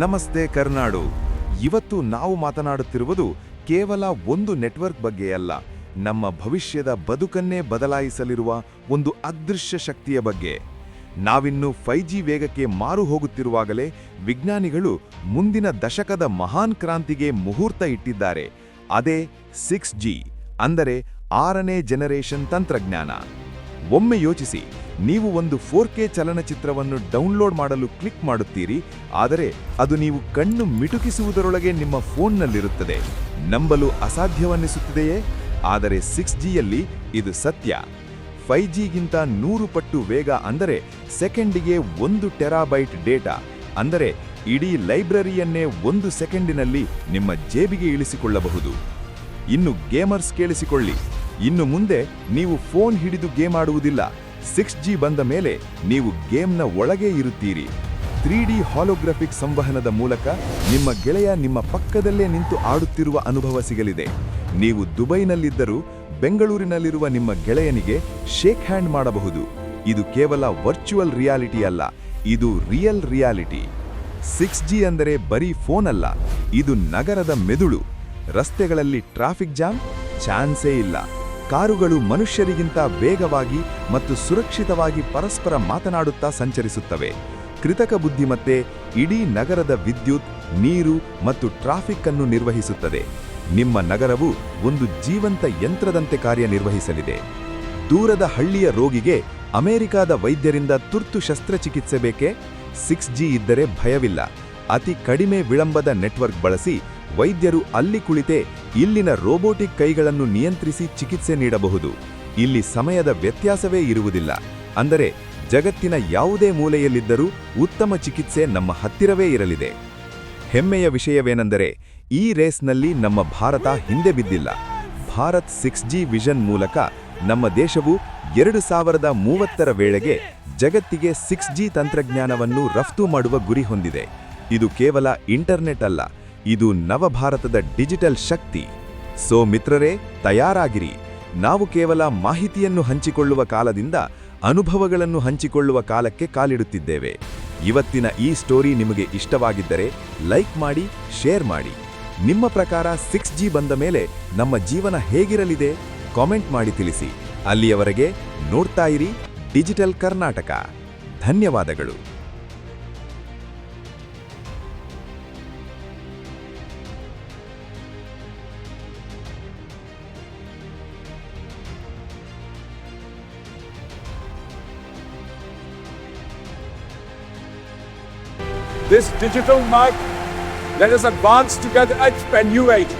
ನಮಸ್ತೆ ಕರ್ನಾಡು. ಇವತ್ತು ನಾವು ಮಾತನಾಡುತ್ತಿರುವುದು ಕೇವಲ ಒಂದು ನೆಟ್ವರ್ಕ್ ಬಗ್ಗೆಯಲ್ಲ, ನಮ್ಮ ಭವಿಷ್ಯದ ಬದುಕನ್ನೇ ಬದಲಾಯಿಸಲಿರುವ ಒಂದು ಅದೃಶ್ಯ ಶಕ್ತಿಯ ಬಗ್ಗೆ. ನಾವಿನ್ನು 5G ವೇಗಕ್ಕೆ ಮಾರು ಹೋಗುತ್ತಿರುವಾಗಲೇ ವಿಜ್ಞಾನಿಗಳು ಮುಂದಿನ ದಶಕದ ಮಹಾನ್ ಕ್ರಾಂತಿಗೆ ಮುಹೂರ್ತ ಇಟ್ಟಿದ್ದಾರೆ. ಅದೇ 6G, ಅಂದರೆ 6ನೇ ಜನರೇಷನ್ ತಂತ್ರಜ್ಞಾನ. ಒಮ್ಮೆ ಯೋಚಿಸಿ, ನೀವು ಒಂದು 4K ಚಲನಚಿತ್ರವನ್ನು ಡೌನ್ಲೋಡ್ ಮಾಡಲು ಕ್ಲಿಕ್ ಮಾಡುತ್ತೀರಿ, ಆದರೆ ಅದು ನೀವು ಕಣ್ಣು ಮಿಟುಕಿಸುವುದರೊಳಗೆ ನಿಮ್ಮ ಫೋನ್ನಲ್ಲಿರುತ್ತದೆ. ನಂಬಲು ಅಸಾಧ್ಯವನ್ನಿಸುತ್ತದೆಯೇ? ಆದರೆ 6Gಯಲ್ಲಿ ಇದು ಸತ್ಯ. 5Gಗಿಂತ 100 ಪಟ್ಟು ವೇಗ, ಅಂದರೆ ಸೆಕೆಂಡಿಗೆ 1 ಟೆರಾಬೈಟ್ ಡೇಟಾ, ಅಂದರೆ ಇಡೀ ಲೈಬ್ರರಿಯನ್ನೇ 1 ಸೆಕೆಂಡಿನಲ್ಲಿ ನಿಮ್ಮ ಜೇಬಿಗೆ ಇಳಿಸಿಕೊಳ್ಳಬಹುದು. ಇನ್ನು ಗೇಮರ್ಸ್ ಕೇಳಿಸಿಕೊಳ್ಳಿ, ಇನ್ನು ಮುಂದೆ ನೀವು ಫೋನ್ ಹಿಡಿದು ಗೇಮ್ ಆಡುವುದಿಲ್ಲ. 6G ಬಂದ ಮೇಲೆ ನೀವು ಗೇಮ್ನ ಒಳಗೆ ಇರುತ್ತೀರಿ. 3D ಹಾಲೋಗ್ರಾಫಿಕ್ ಸಂವಹನದ ಮೂಲಕ ನಿಮ್ಮ ಗೆಳೆಯ ನಿಮ್ಮ ಪಕ್ಕದಲ್ಲೇ ನಿಂತು ಆಡುತ್ತಿರುವ ಅನುಭವ ಸಿಗಲಿದೆ. ನೀವು ದುಬೈನಲ್ಲಿದ್ದರೂ ಬೆಂಗಳೂರಿನಲ್ಲಿರುವ ನಿಮ್ಮ ಗೆಳೆಯನಿಗೆ ಶೇಕ್ ಹ್ಯಾಂಡ್ ಮಾಡಬಹುದು. ಇದು ಕೇವಲ ವರ್ಚುವಲ್ ರಿಯಾಲಿಟಿ ಅಲ್ಲ, ಇದು ರಿಯಲ್ ರಿಯಾಲಿಟಿ. 6G ಅಂದರೆ ಬರೀ ಫೋನ್ ಅಲ್ಲ, ಇದು ನಗರದ ಮೆದುಳು. ರಸ್ತೆಗಳಲ್ಲಿ ಟ್ರಾಫಿಕ್ ಜಾಮ್ ಚಾನ್ಸೇ ಇಲ್ಲ. ಕಾರುಗಳು ಮನುಷ್ಯರಿಗಿಂತ ವೇಗವಾಗಿ ಮತ್ತು ಸುರಕ್ಷಿತವಾಗಿ ಪರಸ್ಪರ ಮಾತನಾಡುತ್ತಾ ಸಂಚರಿಸುತ್ತವೆ. ಕೃತಕ ಬುದ್ಧಿಮತ್ತೆ ಇಡೀ ನಗರದ ವಿದ್ಯುತ್, ನೀರು ಮತ್ತು ಟ್ರಾಫಿಕ್ ಅನ್ನು ನಿರ್ವಹಿಸುತ್ತದೆ. ನಿಮ್ಮ ನಗರವು ಒಂದು ಜೀವಂತ ಯಂತ್ರದಂತೆ ಕಾರ್ಯನಿರ್ವಹಿಸಲಿದೆ. ದೂರದ ಹಳ್ಳಿಯ ರೋಗಿಗೆ ಅಮೆರಿಕಾದ ವೈದ್ಯರಿಂದ ತುರ್ತು ಶಸ್ತ್ರಚಿಕಿತ್ಸೆ ಬೇಕೇ? 6G ಇದ್ದರೆ ಭಯವಿಲ್ಲ. ಅತಿ ಕಡಿಮೆ ವಿಳಂಬದ ನೆಟ್ವರ್ಕ್ ಬಳಸಿ ವೈದ್ಯರು ಅಲ್ಲಿ ಕುಳಿತೇ ಇಲ್ಲಿನ ರೋಬೋಟಿಕ್ ಕೈಗಳನ್ನು ನಿಯಂತ್ರಿಸಿ ಚಿಕಿತ್ಸೆ ನೀಡಬಹುದು. ಇಲ್ಲಿ ಸಮಯದ ವ್ಯತ್ಯಾಸವೇ ಇರುವುದಿಲ್ಲ. ಅಂದರೆ ಜಗತ್ತಿನ ಯಾವುದೇ ಮೂಲೆಯಲ್ಲಿದ್ದರೂ ಉತ್ತಮ ಚಿಕಿತ್ಸೆ ನಮ್ಮ ಹತ್ತಿರವೇ ಇರಲಿದೆ. ಹೆಮ್ಮೆಯ ವಿಷಯವೇನೆಂದರೆ, ಈ ರೇಸ್ನಲ್ಲಿ ನಮ್ಮ ಭಾರತ ಹಿಂದೆ ಬಿದ್ದಿಲ್ಲ. ಭಾರತ್ 6G ವಿಷನ್ ಮೂಲಕ ನಮ್ಮ ದೇಶವು 2030ರ ವೇಳೆಗೆ ಜಗತ್ತಿಗೆ 6G ತಂತ್ರಜ್ಞಾನವನ್ನು ರಫ್ತು ಮಾಡುವ ಗುರಿ ಹೊಂದಿದೆ. ಇದು ಕೇವಲ ಇಂಟರ್ನೆಟ್ ಅಲ್ಲ, ಇದು ನವಭಾರತದ ಡಿಜಿಟಲ್ ಶಕ್ತಿ. ಸೋ ಮಿತ್ರರೇ, ತಯಾರಾಗಿರಿ. ನಾವು ಕೇವಲ ಮಾಹಿತಿಯನ್ನು ಹಂಚಿಕೊಳ್ಳುವ ಕಾಲದಿಂದ ಅನುಭವಗಳನ್ನು ಹಂಚಿಕೊಳ್ಳುವ ಕಾಲಕ್ಕೆ ಕಾಲಿಡುತ್ತಿದ್ದೇವೆ. ಇವತ್ತಿನ ಈ ಸ್ಟೋರಿ ನಿಮಗೆ ಇಷ್ಟವಾಗಿದ್ದರೆ ಲೈಕ್ ಮಾಡಿ, ಶೇರ್ ಮಾಡಿ. ನಿಮ್ಮ ಪ್ರಕಾರ 6G ಬಂದ ಮೇಲೆ ನಮ್ಮ ಜೀವನ ಹೇಗಿರಲಿದೆ? ಕಾಮೆಂಟ್ ಮಾಡಿ ತಿಳಿಸಿ. ಅಲ್ಲಿಯವರೆಗೆ ನೋಡ್ತಾ ಇರಿ ಡಿಜಿಟಲ್ ಕರ್ನಾಟಕ. ಧನ್ಯವಾದಗಳು. This digital mic, let us advance together at a new age.